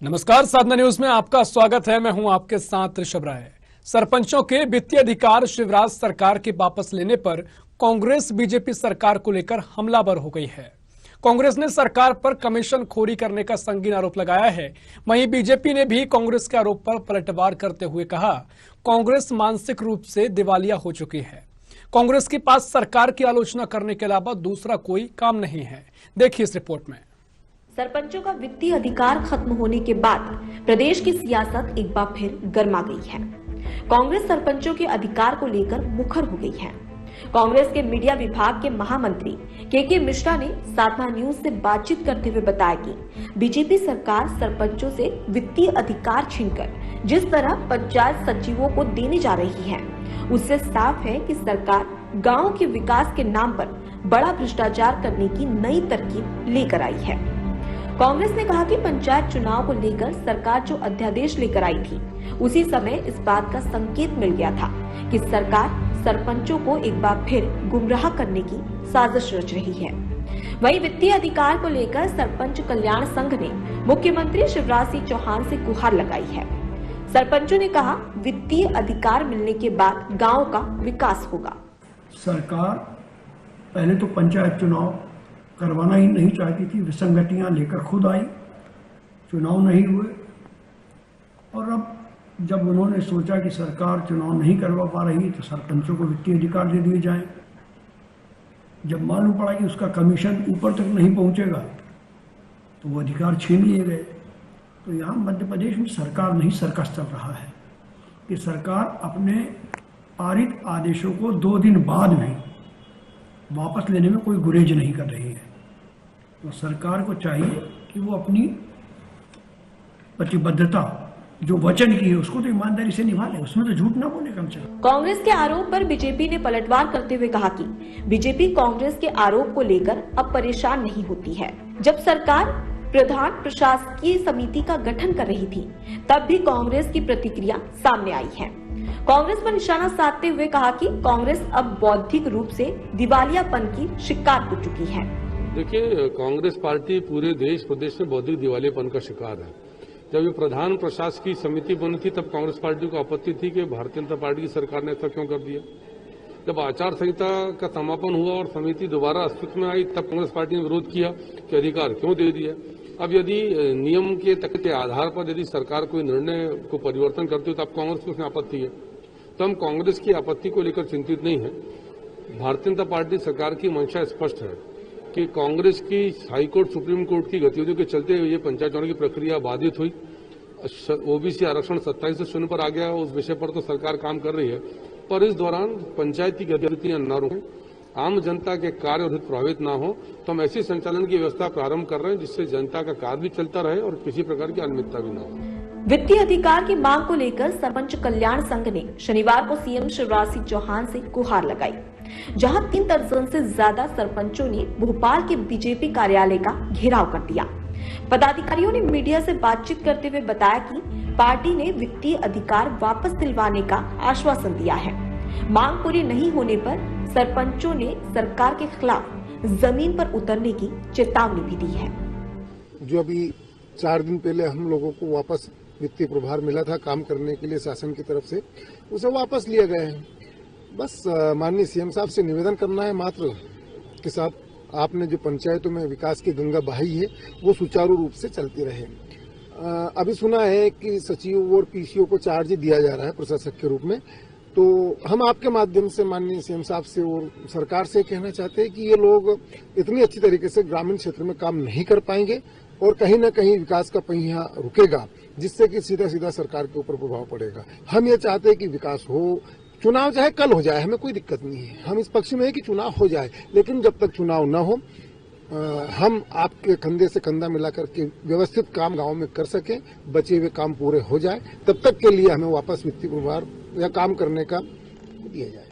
नमस्कार, साधना न्यूज में आपका स्वागत है। मैं हूं आपके साथ ऋषभ राय। सरपंचों के वित्तीय अधिकार शिवराज सरकार के वापस लेने पर कांग्रेस बीजेपी सरकार को लेकर हमलावर हो गई है। कांग्रेस ने सरकार पर कमीशन खोरी करने का संगीन आरोप लगाया है। वहीं बीजेपी ने भी कांग्रेस के आरोप पर पलटवार करते हुए कहा, कांग्रेस मानसिक रूप से दिवालिया हो चुकी है। कांग्रेस के पास सरकार की आलोचना करने के अलावा दूसरा कोई काम नहीं है। देखिए इस रिपोर्ट में। सरपंचों का वित्तीय अधिकार खत्म होने के बाद प्रदेश की सियासत एक बार फिर गर्मा गई है। कांग्रेस सरपंचों के अधिकार को लेकर मुखर हो गई है। कांग्रेस के मीडिया विभाग के महामंत्री के मिश्रा ने साधना न्यूज से बातचीत करते हुए बताया कि बीजेपी सरकार सरपंचों से वित्तीय अधिकार छीनकर जिस तरह पंचायत सचिवों को देने जा रही है, उससे साफ है कि सरकार गाँव के विकास के नाम पर बड़ा भ्रष्टाचार करने की नई तरकीब लेकर आई है। कांग्रेस ने कहा कि पंचायत चुनाव को लेकर सरकार जो अध्यादेश लेकर आई थी, उसी समय इस बात का संकेत मिल गया था कि सरकार सरपंचों को एक बार फिर गुमराह करने की साजिश रच रही है। वहीं वित्तीय अधिकार को लेकर सरपंच कल्याण संघ ने मुख्यमंत्री शिवराज सिंह चौहान से गुहार लगाई है। सरपंचों ने कहा, वित्तीय अधिकार मिलने के बाद गाँव का विकास होगा। सरकार पहले तो पंचायत चुनाव करवाना ही नहीं चाहती थी, विसंगतियां लेकर खुद आई, चुनाव नहीं हुए। और अब जब उन्होंने सोचा कि सरकार चुनाव नहीं करवा पा रही तो सरपंचों को वित्तीय अधिकार दे दिए जाएं। जब मालूम पड़ा कि उसका कमीशन ऊपर तक नहीं पहुंचेगा तो वो अधिकार छीन लिए गए। तो यहाँ मध्य प्रदेश में सरकार नहीं सर्कस चल रहा है कि सरकार अपने पारित आदेशों को 2 दिन बाद भी वापस लेने में कोई गुरेज नहीं कर रही है। तो सरकार को चाहिए कि वो अपनी प्रतिबद्धता जो वचन की है उसको तो ईमानदारी से निभा ले, उसमें तो झूठ ना बोले कम से कम। कांग्रेस के आरोप पर बीजेपी ने पलटवार करते हुए कहा कि बीजेपी कांग्रेस के आरोप को लेकर अब परेशान नहीं होती है। जब सरकार प्रधान प्रशासकीय समिति का गठन कर रही थी, तब भी कांग्रेस की प्रतिक्रिया सामने आई है। कांग्रेस पर निशाना साधते हुए कहा कि कांग्रेस अब बौद्धिक रूप से दिवालियापन की शिकार हो चुकी है। देखिए, कांग्रेस पार्टी पूरे देश प्रदेश में बौद्धिक दिवालियापन का शिकार है। जब ये प्रधान प्रशासकीय समिति बनी थी तब कांग्रेस पार्टी को आपत्ति थी कि भारतीय जनता पार्टी की सरकार ने ऐसा क्यों कर दिया। जब आचार संहिता का समापन हुआ और समिति दोबारा अस्तित्व में आई तब कांग्रेस पार्टी ने विरोध किया कि अधिकार क्यों दे दिया। अब यदि नियम के तक के आधार पर यदि सरकार कोई निर्णय को परिवर्तन करती हो तो अब कांग्रेस को उसमें आपत्ति है। तो हम कांग्रेस की आपत्ति को लेकर चिंतित नहीं है। भारतीय जनता पार्टी सरकार की मंशा स्पष्ट है कि कांग्रेस की हाईकोर्ट सुप्रीम कोर्ट की गतिविधियों के चलते ये पंचायत चुनाव की प्रक्रिया बाधित हुई। ओबीसी आरक्षण 27 से 0 पर आ गया, उस विषय पर तो सरकार काम कर रही है, पर इस दौरान पंचायत की गतिविधियां न रुकें, आम जनता के कार्य और हित प्रभावित न हो, तो हम ऐसी संचालन की व्यवस्था प्रारंभ कर रहे हैं जिससे जनता का कार्य भी चलता रहे और किसी प्रकार की अनियमितता भी न हो। वित्तीय अधिकार की मांग को लेकर सरपंच कल्याण संघ ने शनिवार को सीएम शिवराज सिंह चौहान से गुहार लगाई, जहां 3 दर्जन से ज्यादा सरपंचों ने भोपाल के बीजेपी कार्यालय का घेराव कर दिया। पदाधिकारियों ने मीडिया से बातचीत करते हुए बताया कि पार्टी ने वित्तीय अधिकार वापस दिलवाने का आश्वासन दिया है। मांग पूरी नहीं होने पर सरपंचों ने सरकार के खिलाफ जमीन पर उतरने की चेतावनी भी दी है। जो अभी 4 दिन पहले हम लोगों को वापस वित्तीय प्रभार मिला था काम करने के लिए शासन की तरफ से, उसे वापस लिया गया है। बस माननीय सीएम साहब से निवेदन करना है मात्र कि साहब आपने जो पंचायतों में विकास की गंगा बहाई है वो सुचारू रूप से चलती रहे। अभी सुना है कि सचिव और पीसीओ को चार्ज दिया जा रहा है प्रशासक के रूप में, तो हम आपके माध्यम से माननीय सीएम साहब से और सरकार से कहना चाहते हैं कि ये लोग इतनी अच्छी तरीके से ग्रामीण क्षेत्र में काम नहीं कर पाएंगे और कहीं न कहीं विकास का पहिया रुकेगा, जिससे कि सीधा सीधा सरकार के ऊपर प्रभाव पड़ेगा। हम ये चाहते हैं कि विकास हो, चुनाव चाहे कल हो जाए, हमें कोई दिक्कत नहीं है। हम इस पक्ष में है कि चुनाव हो जाए, लेकिन जब तक चुनाव न हो हम आपके कंधे से कंधा मिलाकर के व्यवस्थित काम गांव में कर सकें, बचे हुए काम पूरे हो जाए, तब तक के लिए हमें वापस वित्तीय प्रभार या काम करने का दिया जाए।